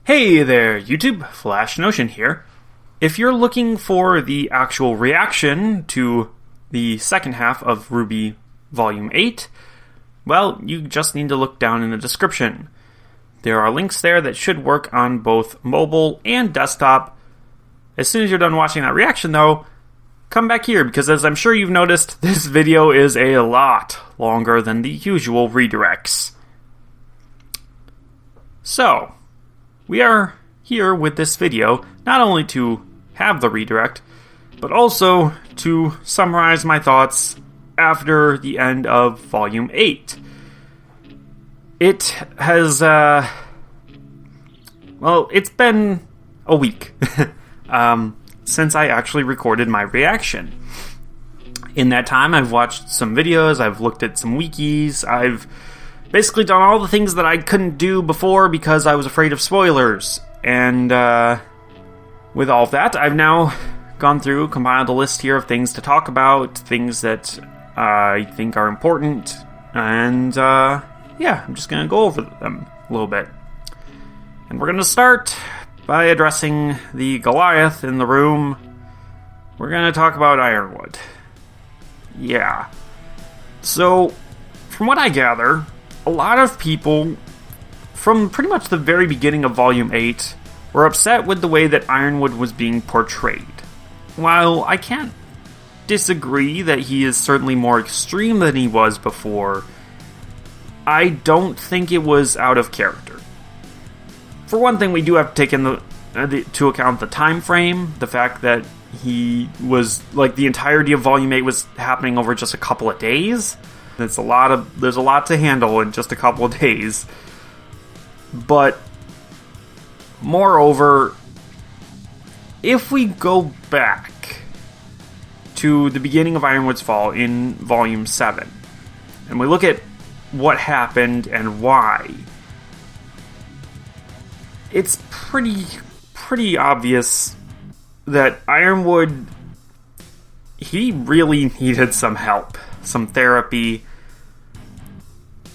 Hey there, YouTube, Flash Notion here. If you're looking for the actual reaction to the second half of RWBY Volume 8, well, you just need to look down in the description. There are links there that should work on both mobile and desktop. As soon as you're done watching that reaction, though, come back here, because as I'm sure you've noticed, this video is a lot longer than the usual redirects. So, we are here with this video, not only to have the redirect, but also to summarize my thoughts after the end of Volume 8. It has, it's been a week since I actually recorded my reaction. In that time, I've watched some videos, I've looked at some wikis, I've basically done all the things that I couldn't do before because I was afraid of spoilers. And with all of that, I've now gone through, compiled a list here of things to talk about, things that I think are important, and I'm just going to go over them a little bit. And we're going to start by addressing the Goliath in the room. We're going to talk about Ironwood. Yeah. So, from what I gather, a lot of people, from pretty much the very beginning of Volume 8, were upset with the way that Ironwood was being portrayed. While I can't disagree that he is certainly more extreme than he was before, I don't think it was out of character. For one thing, we do have to take into account the time frame, the fact that he was, like, the entirety of Volume 8 was happening over just a couple of days. There's a lot to handle in just a couple of days. But, moreover, if we go back to the beginning of Ironwood's fall in Volume 7, and we look at what happened and why, it's pretty obvious that Ironwood, he really needed some help, some therapy.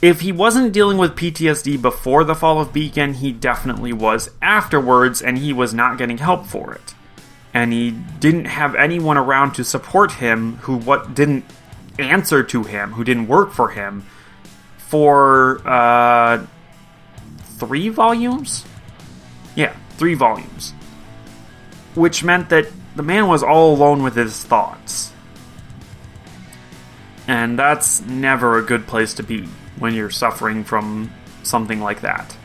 If he wasn't dealing with PTSD before the fall of Beacon, he definitely was afterwards, and he was not getting help for it. And he didn't have anyone around to support him who didn't answer to him, who didn't work for him, for 3 volumes? Yeah, 3 volumes. Which meant that the man was all alone with his thoughts. And that's never a good place to be when you're suffering from something like that.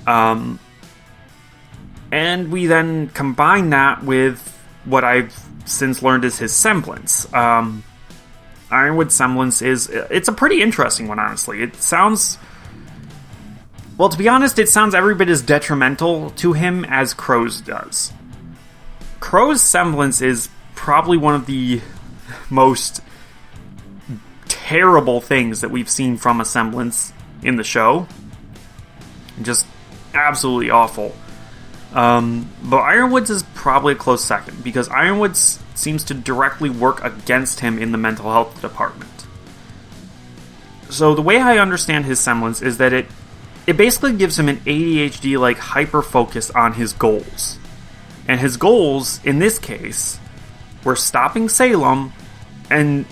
And we then combine that with what I've since learned is his semblance. Ironwood's semblance it's a pretty interesting one, honestly. It sounds, well, to be honest, it sounds every bit as detrimental to him as Qrow's does. Qrow's semblance is probably one of the most terrible things that we've seen from a semblance in the show. Just absolutely awful. But Ironwood's is probably a close second, because Ironwood seems to directly work against him in the mental health department. So the way I understand his semblance is that it basically gives him an ADHD-like hyper-focus on his goals. And his goals, in this case, were stopping Salem and,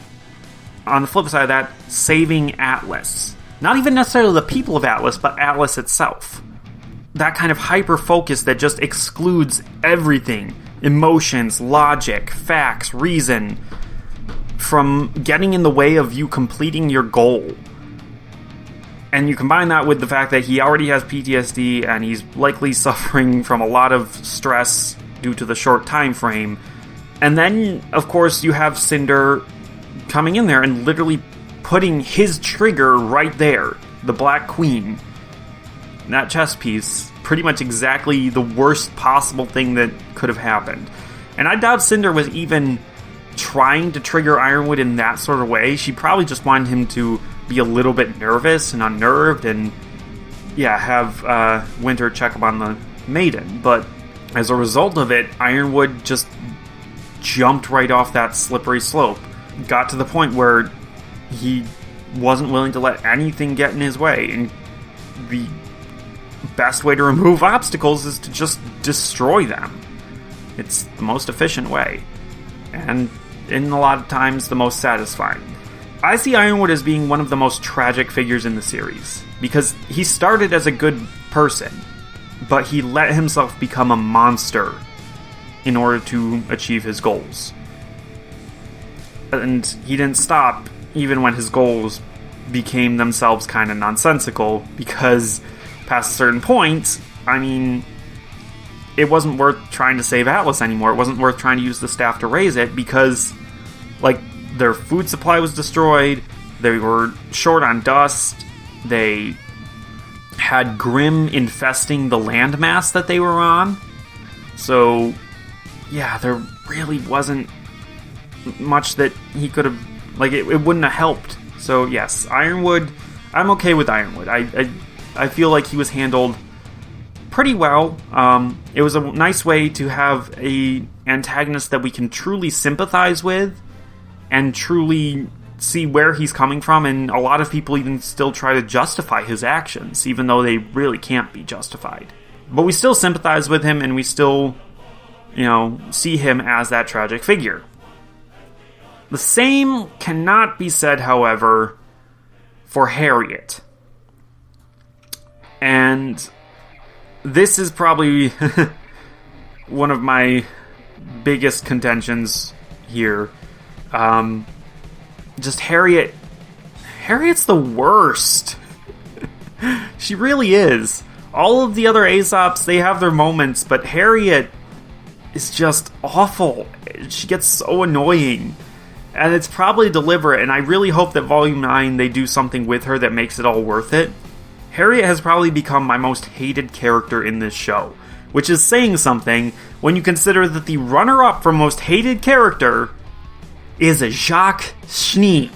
on the flip side of that, saving Atlas. Not even necessarily the people of Atlas, but Atlas itself. That kind of hyper-focus that just excludes everything. Emotions, logic, facts, reason, from getting in the way of you completing your goal. And you combine that with the fact that he already has PTSD and he's likely suffering from a lot of stress due to the short time frame. And then, of course, you have Cinder coming in there and literally putting his trigger right there, the Black Queen. That chess piece, pretty much exactly the worst possible thing that could have happened. And I doubt Cinder was even trying to trigger Ironwood in that sort of way. She probably just wanted him to be a little bit nervous and unnerved and, have Winter check up on the Maiden. But as a result of it, Ironwood just jumped right off that slippery slope. Got to the point where he wasn't willing to let anything get in his way. And the best way to remove obstacles is to just destroy them. It's the most efficient way. And in a lot of times, the most satisfying. I see Ironwood as being one of the most tragic figures in the series, because he started as a good person, but he let himself become a monster in order to achieve his goals. And he didn't stop even when his goals became themselves kind of nonsensical, because past a certain point, I mean, it wasn't worth trying to save Atlas anymore. It wasn't worth trying to use the staff to raise it, because, like, their food supply was destroyed, they were short on dust, they had Grimm infesting the landmass that they were on. So, yeah, there really wasn't much that he could have, like, it wouldn't have helped. So, yes, Ironwood, I'm okay with Ironwood. I feel like he was handled pretty well. It was a nice way to have a antagonist that we can truly sympathize with, and truly see where he's coming from, and a lot of people even still try to justify his actions, even though they really can't be justified. But we still sympathize with him, and we still, see him as that tragic figure. The same cannot be said, however, for Harriet. And this is probably one of my biggest contentions here. Just Harriet's the worst. She really is. All of the other Aesops, they have their moments, but Harriet is just awful. She gets so annoying. And it's probably deliberate, and I really hope that Volume 9 they do something with her that makes it all worth it. Harriet has probably become my most hated character in this show, which is saying something when you consider that the runner-up for most hated character is a Jacques Schnee.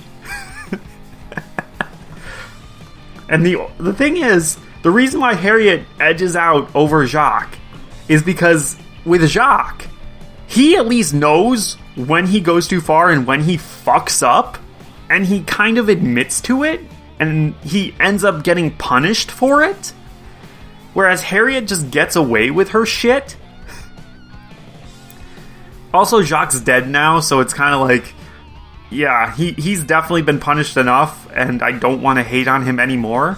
And the thing is, the reason why Harriet edges out over Jacques is because with Jacques, he at least knows when he goes too far and when he fucks up, and he kind of admits to it, and he ends up getting punished for it. Whereas Harriet just gets away with her shit. Also, Jacques' dead now, so it's kind of like, yeah, he's definitely been punished enough, and I don't want to hate on him anymore.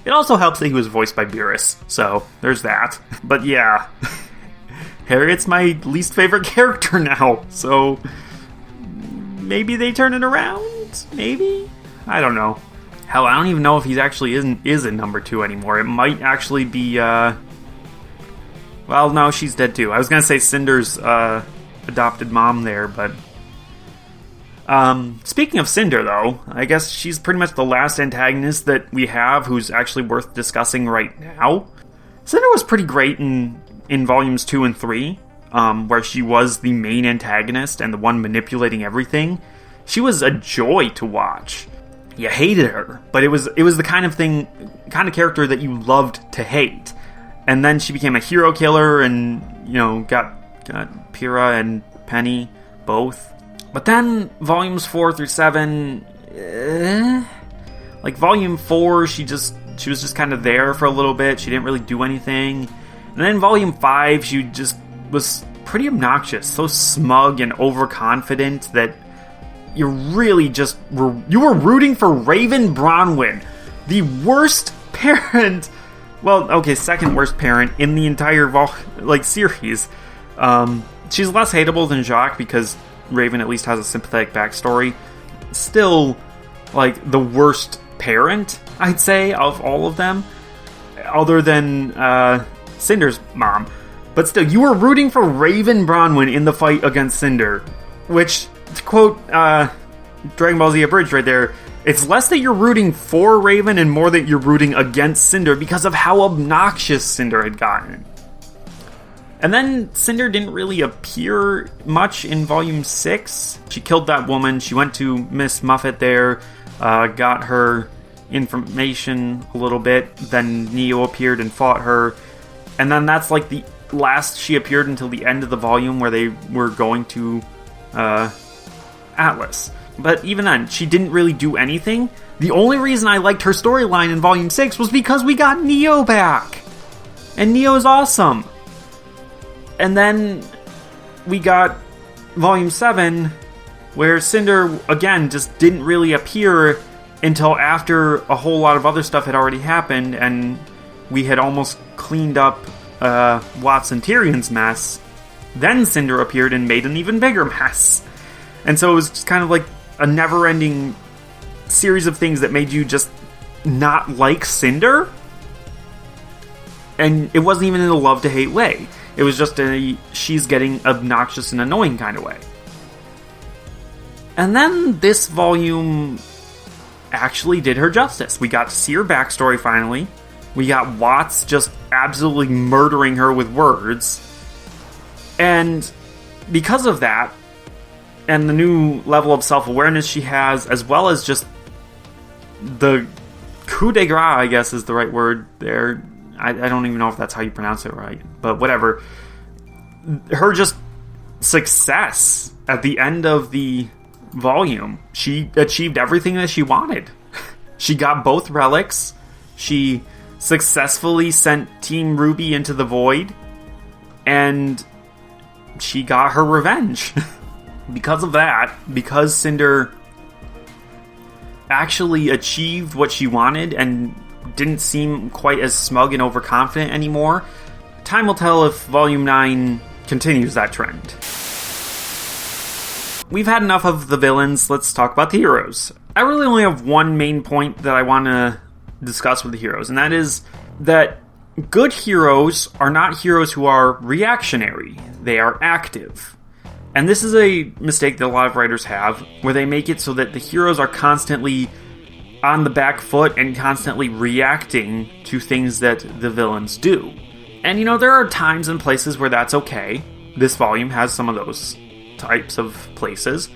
It also helps that he was voiced by Beerus, so there's that. But yeah, Harriet's my least favorite character now, so maybe they turn it around? Maybe? I don't know. Hell, I don't even know if he actually is in number 2 anymore. It might actually be, well, no, she's dead too. I was gonna say Cinder's, adopted mom there, but speaking of Cinder, though, I guess she's pretty much the last antagonist that we have who's actually worth discussing right now. Cinder was pretty great in volumes 2 and 3, where she was the main antagonist and the one manipulating everything. She was a joy to watch. You hated her, but it was the kind of character that you loved to hate. And then she became a hero killer and, got Pyrrha and Penny both. But then volumes 4 through 7, like volume 4, she was just kind of there for a little bit. She didn't really do anything. And then volume 5, she just was pretty obnoxious, so smug and overconfident that you really just you were rooting for Raven Bronwyn, the worst parent. Well, okay, second worst parent in the entire series. She's less hateable than Jacques because Raven at least has a sympathetic backstory. Still, like, the worst parent, I'd say, of all of them, other than Cinder's mom. But still, you were rooting for Raven Bronwyn in the fight against Cinder, which, to quote Dragon Ball Z Abridged right there, it's less that you're rooting for Raven and more that you're rooting against Cinder because of how obnoxious Cinder had gotten. And then Cinder didn't really appear much in Volume 6. She killed that woman, she went to Miss Muffet there, got her information a little bit, then Neo appeared and fought her, and then that's like the last she appeared until the end of the volume where they were going to Atlas. But even then, she didn't really do anything. The only reason I liked her storyline in Volume 6 was because we got Neo back. And Neo's awesome. And then we got Volume 7, where Cinder, again, just didn't really appear until after a whole lot of other stuff had already happened, and we had almost cleaned up Watts and Tyrion's mess. Then Cinder appeared and made an even bigger mess. And so it was just kind of like a never-ending series of things that made you just not like Cinder. And it wasn't even in a love-to-hate way. It was just a she's getting obnoxious and annoying kind of way. And then this volume actually did her justice. We got to see her backstory finally. We got Watts just absolutely murdering her with words. And because of that, and the new level of self-awareness she has, as well as just the coup de grace, I guess is the right word there. I don't even know if that's how you pronounce it right, but whatever. Her just success at the end of the volume, she achieved everything that she wanted. She got both relics. She successfully sent Team RWBY into the void, and she got her revenge. Because of that, because Cinder actually achieved what she wanted and didn't seem quite as smug and overconfident anymore, time will tell if Volume 9 continues that trend. We've had enough of the villains, let's talk about the heroes. I really only have one main point that I want to discuss with the heroes, and that is that good heroes are not heroes who are reactionary, they are active. And this is a mistake that a lot of writers have, where they make it so that the heroes are constantly on the back foot and constantly reacting to things that the villains do. And there are times and places where that's okay. This volume has some of those types of places.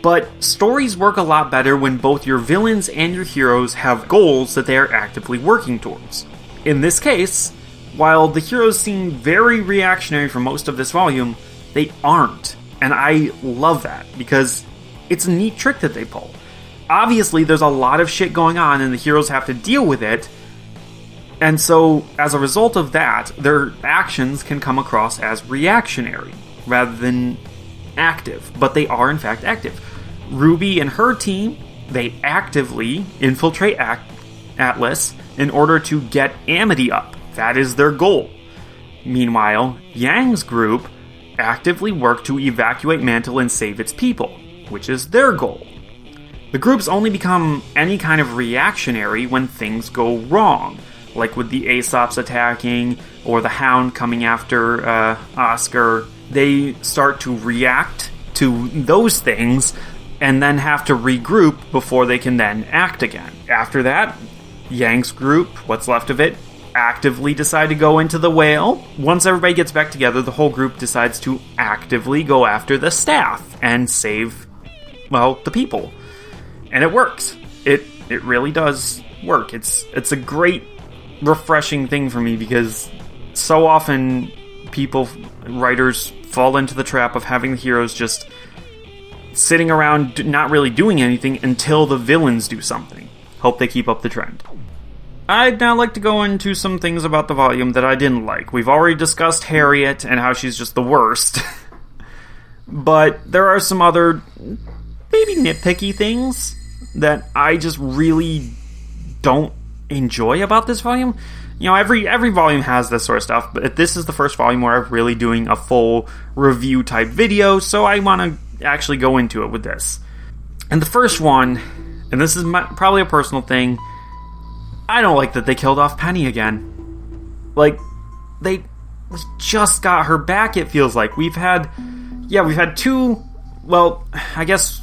But stories work a lot better when both your villains and your heroes have goals that they are actively working towards. In this case, while the heroes seem very reactionary for most of this volume, they aren't. And I love that, because it's a neat trick that they pull. Obviously, there's a lot of shit going on, and the heroes have to deal with it. And so, as a result of that, their actions can come across as reactionary, rather than active. But they are, in fact, active. RWBY and her team, they actively infiltrate Atlas in order to get Amity up. That is their goal. Meanwhile, Yang's group actively work to evacuate Mantle and save its people, which is their goal. The groups only become any kind of reactionary when things go wrong, like with the Aesops attacking, or the Hound coming after Oscar. They start to react to those things, and then have to regroup before they can then act again. After that, Yang's group, what's left of it, actively decide to go into the whale. Once everybody gets back together, the whole group decides to actively go after the staff and save, the people. And it works. It really does work. It's a great, refreshing thing for me, because so often writers fall into the trap of having the heroes just sitting around not really doing anything until the villains do something. Hope they keep up the trend. I'd now like to go into some things about the volume that I didn't like. We've already discussed Harriet and how she's just the worst. But there are some other maybe nitpicky things that I just really don't enjoy about this volume. Every volume has this sort of stuff, but this is the first volume where I'm really doing a full review type video, so I want to actually go into it with this. And the first one, and this is probably a personal thing, I don't like that they killed off Penny again. We just got her back, it feels like. We've had two, I guess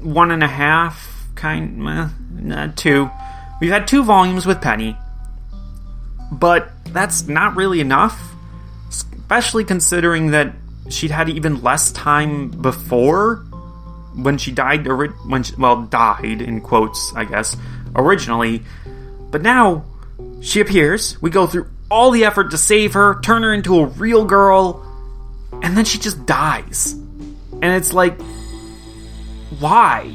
1.5, two. We've had 2 volumes with Penny, but that's not really enough, especially considering that she'd had even less time before when she died, died in quotes, I guess, originally. But now, she appears, we go through all the effort to save her, turn her into a real girl, and then she just dies. And it's like, why?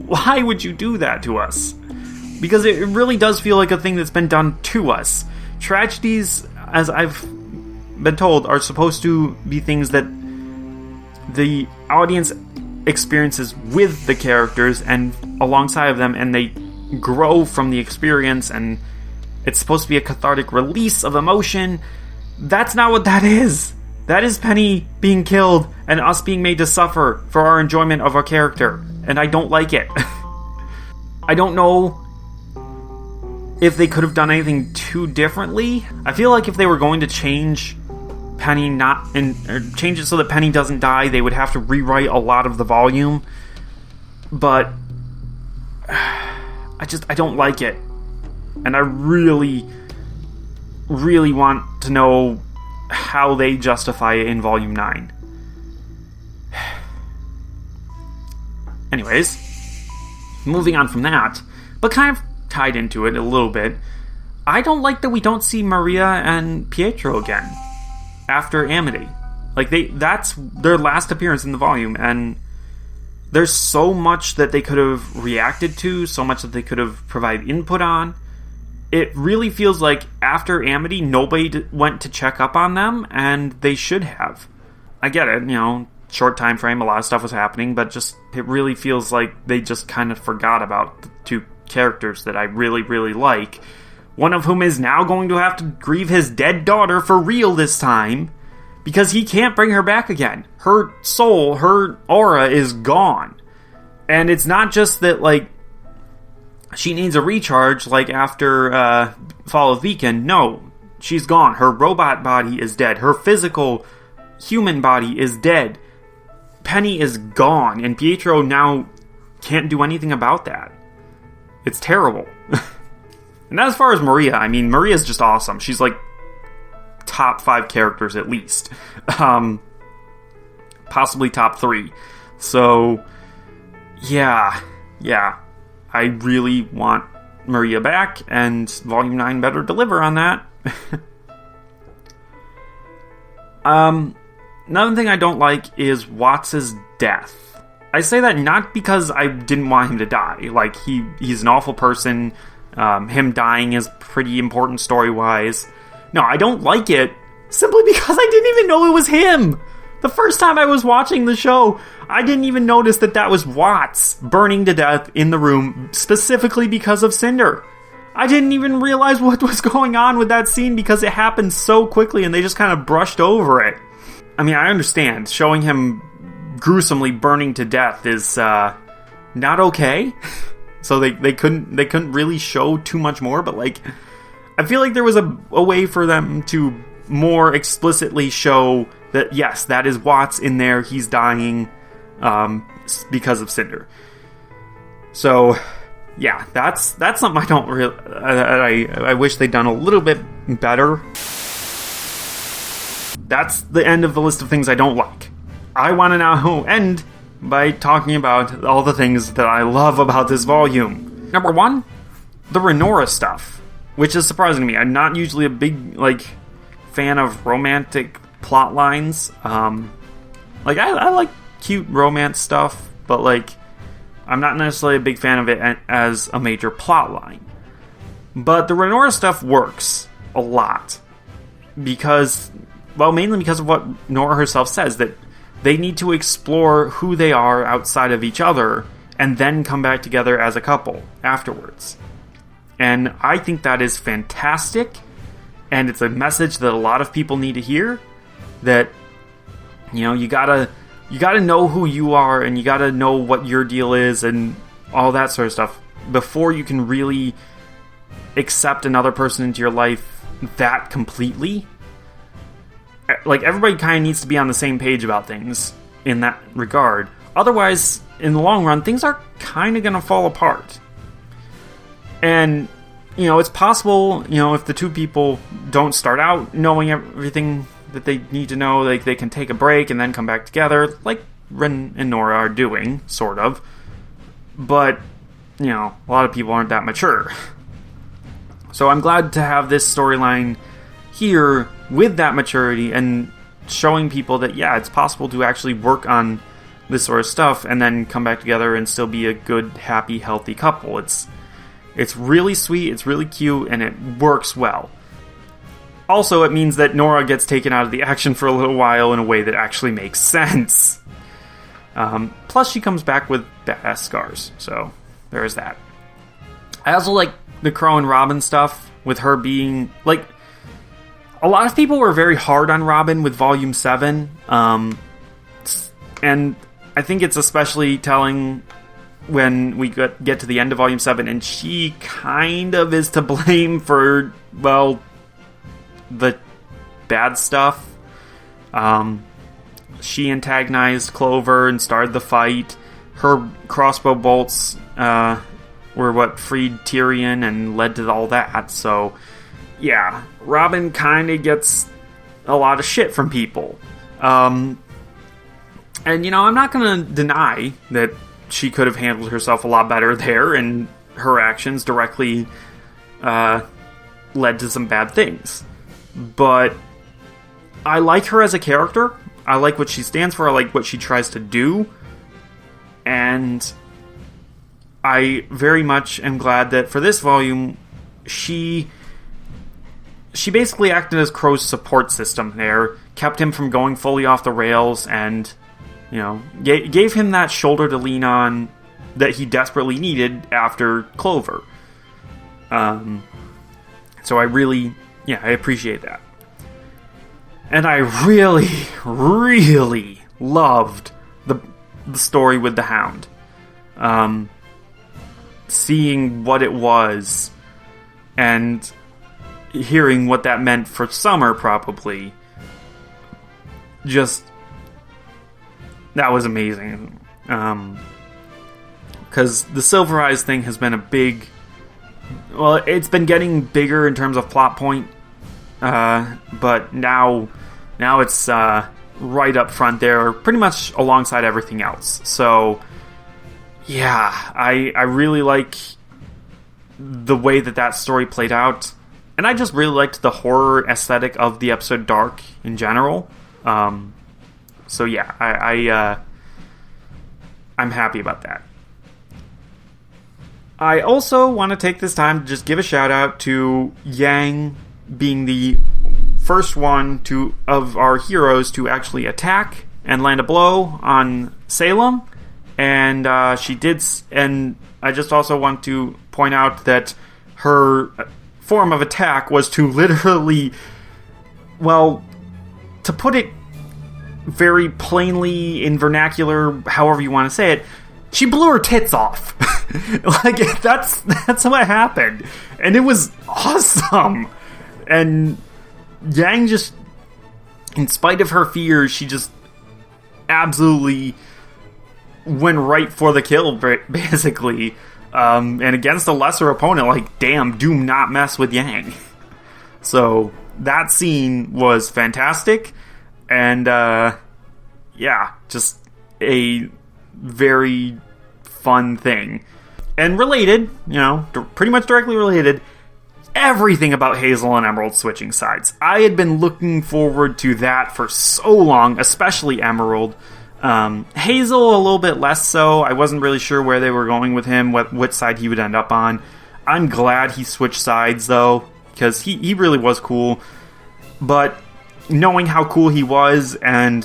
Why would you do that to us? Because it really does feel like a thing that's been done to us. tragedies, as I've been told, are supposed to be things that the audience experiences with the characters and alongside of them, and they grow from the experience, and it's supposed to be a cathartic release of emotion. That's not what that is. That is Penny being killed and us being made to suffer for our enjoyment of our character, and I don't like it. I don't know if they could have done anything too differently. I feel like if they were going to change Penny or change it so that Penny doesn't die, they would have to rewrite a lot of the volume. But I don't like it. And I really, really want to know how they justify it in Volume 9. Anyways, moving on from that, but kind of tied into it a little bit, I don't like that we don't see Maria and Pietro again after Amity. Like, that's their last appearance in the volume, and there's so much that they could have reacted to, so much that they could have provided input on. It really feels like after Amity, nobody went to check up on them, and they should have. I get it, short time frame, a lot of stuff was happening, but just it really feels like they just kind of forgot about the two characters that I really, really like. One of whom is now going to have to grieve his dead daughter for real this time, because he can't bring her back again. Her soul, her aura is gone. And it's not just that, like, she needs a recharge, like after Fall of Beacon. No, she's gone. Her robot body is dead. Her physical human body is dead. Penny is gone, and Pietro now can't do anything about that. It's terrible. And as far as Maria, I mean, Maria's just awesome. She's like top 5 characters at least. Possibly top 3. So, yeah. I really want Maria back, and Volume 9 better deliver on that. Another thing I don't like is Watts' death. I say that not because I didn't want him to die. Like, he's an awful person. Him dying is pretty important story-wise. No, I don't like it simply because I didn't even know it was him. The first time I was watching the show, I didn't even notice that was Watts burning to death in the room, specifically because of Cinder. I didn't even realize what was going on with that scene because it happened so quickly and they just kind of brushed over it. I mean, I understand. Showing him gruesomely burning to death is not okay. So they couldn't really show too much more, but like, I feel like there was a way for them to more explicitly show that, yes, that is Watts in there, he's dying because of Cinder. So, yeah, that's something I don't really... I wish they'd done a little bit better. That's the end of the list of things I don't like. I want to now end by talking about all the things that I love about this volume. Number 1, the Renora stuff, which is surprising to me. I'm not usually a big, fan of romantic plot lines. I like cute romance stuff, but, I'm not necessarily a big fan of it as a major plot line. But the Renora stuff works a lot. Mainly because of what Nora herself says, that they need to explore who they are outside of each other and then come back together as a couple afterwards. And I think that is fantastic, and it's a message that a lot of people need to hear, that, you gotta know who you are, and you gotta know what your deal is, and all that sort of stuff, before you can really accept another person into your life that completely. Everybody kind of needs to be on the same page about things in that regard. Otherwise, in the long run, things are kind of going to fall apart. And, it's possible, if the two people don't start out knowing everything that they need to know, they can take a break and then come back together, like Ren and Nora are doing, sort of. But, a lot of people aren't that mature. So I'm glad to have this storyline here with that maturity and showing people that, yeah, it's possible to actually work on this sort of stuff and then come back together and still be a good, happy, healthy couple. It's really sweet, it's really cute, and it works well. also, it means that Nora gets taken out of the action for a little while in a way that actually makes sense. Plus, she comes back with badass scars, so there is that. I also like the Crow and Robin stuff, with her being, like, a lot of people were very hard on Robin with Volume 7, and I think it's especially telling when we get to the end of Volume 7, and she kind of is to blame for, well, the bad stuff. She antagonized Clover and started the fight. Her crossbow bolts were what freed Tyrion and led to all that. So, yeah, Robin kind of gets a lot of shit from people. And, you know, I'm not going to deny that she could have handled herself a lot better there, and her actions directly led to some bad things. But I like her as a character. I like what she stands for. I like what she tries to do. And I very much am glad that for this volume, she basically acted as Crow's support system there, kept him from going fully off the rails, and, you know, gave him that shoulder to lean on that he desperately needed after Clover. So I really, I appreciate that. And I really, really loved the story with the Hound. Seeing what it was and hearing what that meant for Summer, probably, just, that was amazing. Because the Silver Eyes thing has been a big, well, it's been getting bigger in terms of plot point, but now it's right up front there, pretty much alongside everything else. So, yeah, I really like the way that story played out, and I just really liked the horror aesthetic of the episode Dark in general. So yeah, I'm happy about that. I also want to take this time to just give a shout out to Yang being the first one of our heroes to actually attack and land a blow on Salem, and she did. And I just also want to point out that her form of attack was to literally, well, to put it very plainly in vernacular, however you want to say it, she blew her tits off. Like, that's what happened, and it was awesome. And Yang just, in spite of her fears, she just absolutely went right for the kill, basically. And against a lesser opponent, like, damn, do not mess with Yang. So, that scene was fantastic. And, just a very fun thing. And related, pretty much directly related, everything about Hazel and Emerald switching sides. I had been looking forward to that for so long, especially Emerald. Hazel a little bit less so. I wasn't really sure where they were going with him, what side he would end up on. I'm glad he switched sides, though, because he really was cool. But knowing how cool he was and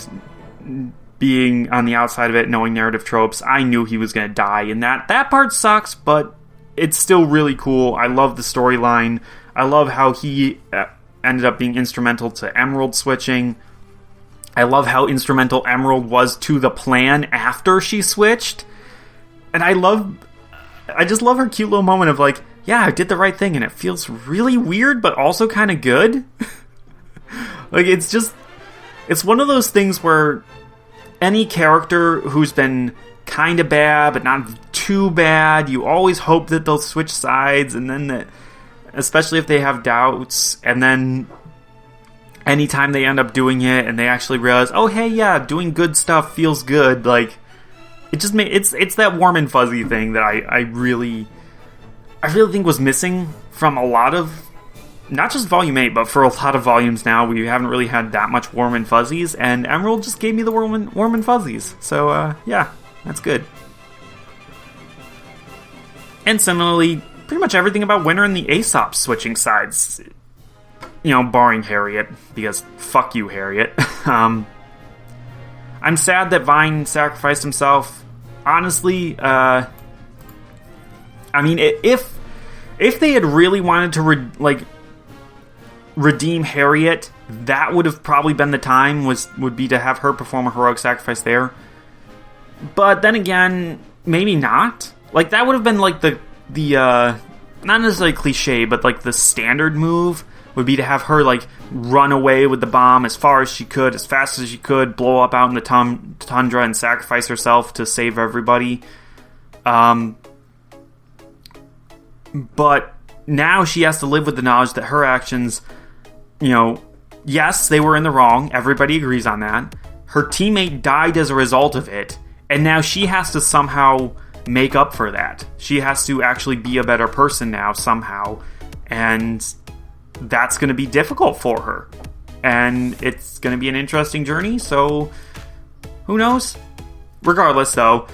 being on the outside of it, knowing narrative tropes, I knew he was going to die. And that part sucks, but it's still really cool. I love the storyline. I love how he ended up being instrumental to Emerald switching. I love how instrumental Emerald was to the plan after she switched. And I just love her cute little moment of like, yeah, I did the right thing, and it feels really weird, but also kind of good. Like, it's one of those things where any character who's been kind of bad, but not too bad, you always hope that they'll switch sides, and then especially if they have doubts, and then anytime they end up doing it and they actually realize, oh hey, yeah, doing good stuff feels good, like, it just it's that warm and fuzzy thing that I really think was missing from a lot of, not just Volume 8, but for a lot of volumes now, we haven't really had that much warm and fuzzies, and Emerald just gave me the warm and fuzzies. So, yeah, that's good. And similarly, pretty much everything about Winter and the Aesop switching sides. barring Harriet, because fuck you, Harriet. I'm sad that Vine sacrificed himself. Honestly, I mean, if they had really wanted to redeem Harriet, that would have probably been the time, would be to have her perform a heroic sacrifice there. But then again, maybe not. Like, that would have been like the not necessarily cliche, but like the standard move would be to have her like run away with the bomb as far as she could, as fast as she could, blow up out in the tundra and sacrifice herself to save everybody. But now she has to live with the knowledge that her actions, yes, they were in the wrong. Everybody agrees on that. Her teammate died as a result of it, and now she has to somehow make up for that. She has to actually be a better person now somehow, and that's going to be difficult for her. And it's going to be an interesting journey, so who knows? Regardless, though,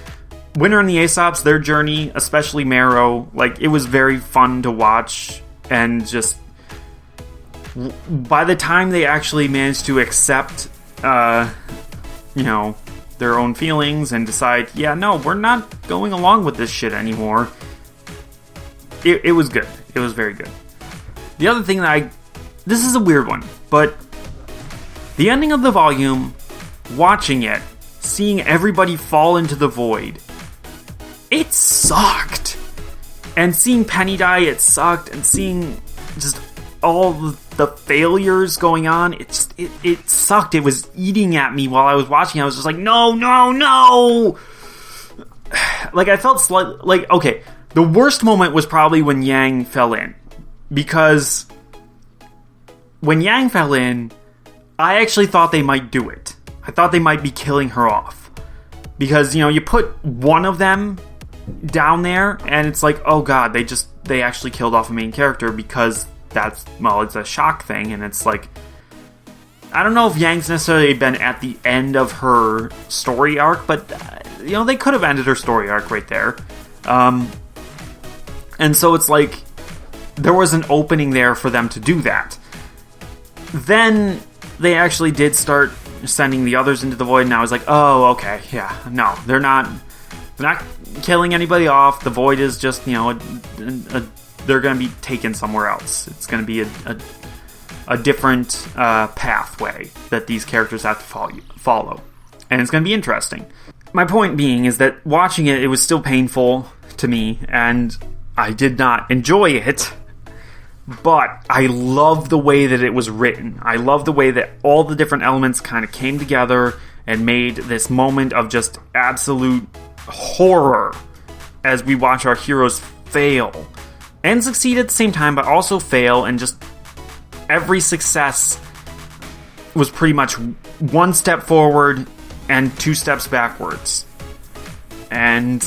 Winter and the Aesops, their journey, especially Marrow, like, it was very fun to watch, and just by the time they actually managed to accept, their own feelings and decide, yeah, no, we're not going along with this shit anymore, it was good. It was very good. The other thing this is a weird one, but the ending of the volume, watching it, seeing everybody fall into the void, it sucked. And seeing Penny die, it sucked. And seeing just all the failures going on, it sucked. It was eating at me while I was watching. I was just like, no. Like, I felt like, okay, the worst moment was probably when Yang fell in. Because when Yang fell in, I actually thought they might do it. I thought they might be killing her off. Because, you put one of them down there, and it's like, oh god, they actually killed off a main character, because it's a shock thing, and it's like, I don't know if Yang's necessarily been at the end of her story arc, but, they could have ended her story arc right there. And so it's like, there was an opening there for them to do that. Then they actually did start sending the others into the void, and I was like, oh, okay, yeah, no, they're not killing anybody off. The void is just, they're going to be taken somewhere else. It's going to be a different pathway that these characters have to follow. And it's going to be interesting. My point being is that watching it was still painful to me, and I did not enjoy it. But I love the way that it was written. I love the way that all the different elements kind of came together and made this moment of just absolute horror as we watch our heroes fail and succeed at the same time, but also fail, and just every success was pretty much one step forward and 2 steps backwards. And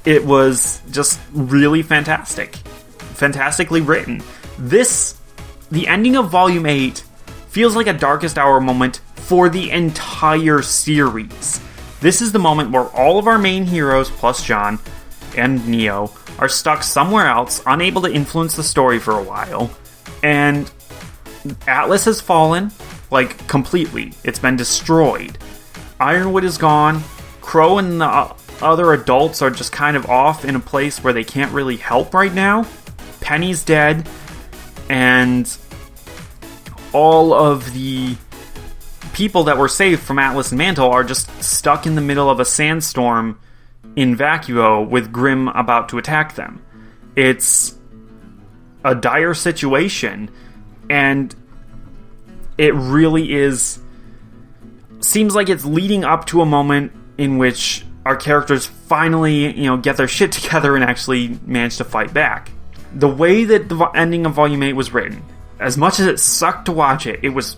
it was just really fantastically written. The ending of Volume 8 feels like a Darkest Hour moment for the entire series. This is the moment where all of our main heroes, plus John and Neo, are stuck somewhere else, unable to influence the story for a while, and Atlas has fallen, like, completely. It's been destroyed. Ironwood is gone. Crow and the other adults are just kind of off in a place where they can't really help right now. Penny's dead, and all of the people that were saved from Atlas and Mantle are just stuck in the middle of a sandstorm in Vacuo with Grimm about to attack them. It's a dire situation, and it really seems like it's leading up to a moment in which our characters finally, get their shit together and actually manage to fight back. The way that the ending of Volume 8 was written, as much as it sucked to watch it, it was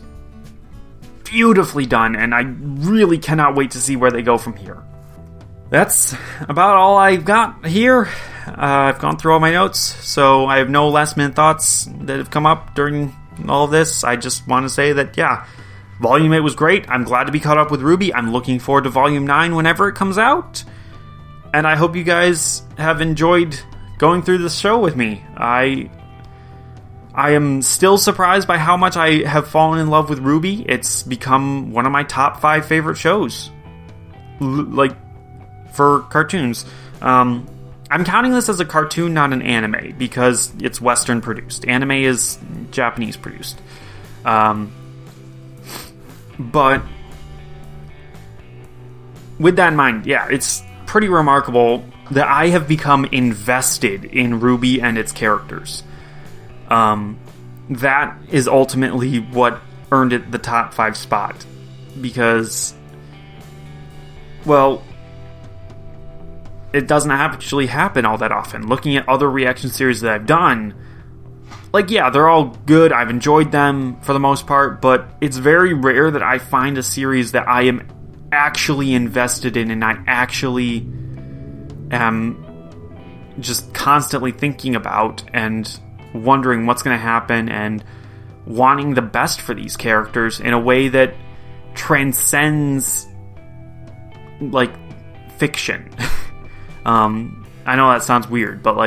beautifully done, and I really cannot wait to see where they go from here. That's about all I've got here. I've gone through all my notes, so I have no last-minute thoughts that have come up during all of this. I just want to say that, yeah, Volume 8 was great. I'm glad to be caught up with RWBY. I'm looking forward to Volume 9 whenever it comes out. And I hope you guys have enjoyed going through this show with me. I I am still surprised by how much I have fallen in love with RWBY. It's become one of my top 5 favorite shows. Like, for cartoons. I'm counting this as a cartoon, not an anime, because it's Western produced. Anime is Japanese produced. But with that in mind, yeah, it's pretty remarkable that I have become invested in RWBY and its characters. That is ultimately what earned it the top 5 spot. Because, well, it doesn't actually happen all that often. Looking at other reaction series that I've done, like, yeah, they're all good. I've enjoyed them for the most part, but it's very rare that I find a series that I am actually invested in and I actually am just constantly thinking about and wondering what's going to happen and wanting the best for these characters in a way that transcends, like, fiction. I know that sounds weird, but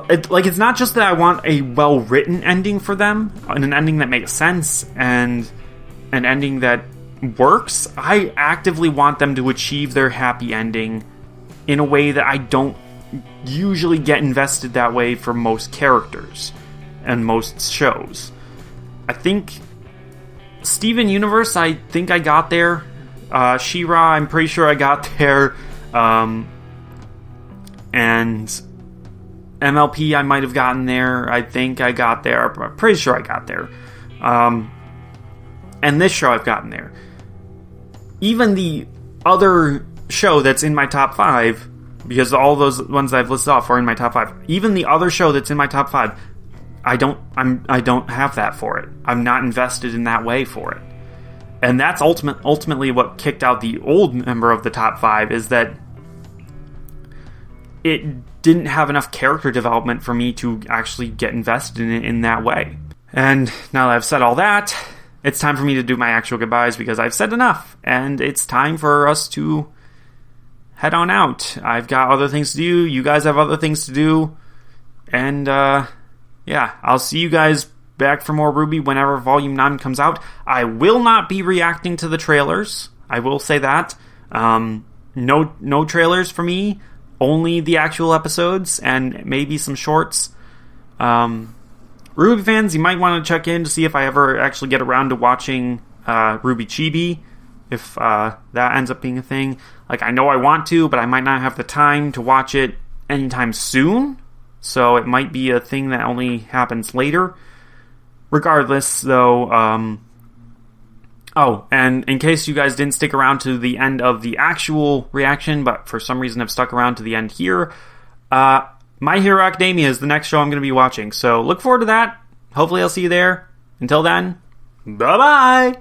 it's not just that I want a well-written ending for them, and an ending that makes sense, and an ending that works. I actively want them to achieve their happy ending in a way that I don't usually get invested that way for most characters and most shows. I think Steven Universe, I think I got there. She-Ra, I'm pretty sure I got there. And MLP, I might have gotten there. I think I got there. I'm pretty sure I got there. And this show, I've gotten there. Even the other show that's in my top 5, because all those ones I've listed off are in my top 5. Even the other show that's in my top 5, I don't have that for it. I'm not invested in that way for it. And that's ultimately what kicked out the old member of the top 5, is that it didn't have enough character development for me to actually get invested in it in that way. And now that I've said all that, it's time for me to do my actual goodbyes, because I've said enough, and it's time for us to head on out. I've got other things to do, you guys have other things to do, and yeah, I'll see you guys back for more RWBY whenever Volume 9 comes out. I will not be reacting to the trailers, I will say that. No trailers for me, only the actual episodes, and maybe some shorts. RWBY fans, you might want to check in to see if I ever actually get around to watching RWBY Chibi, if that ends up being a thing. Like, I know I want to, but I might not have the time to watch it anytime soon, so it might be a thing that only happens later. Regardless, though, oh, and in case you guys didn't stick around to the end of the actual reaction, but for some reason have stuck around to the end here, My Hero Academia is the next show I'm going to be watching, so look forward to that. Hopefully I'll see you there. Until then, bye-bye!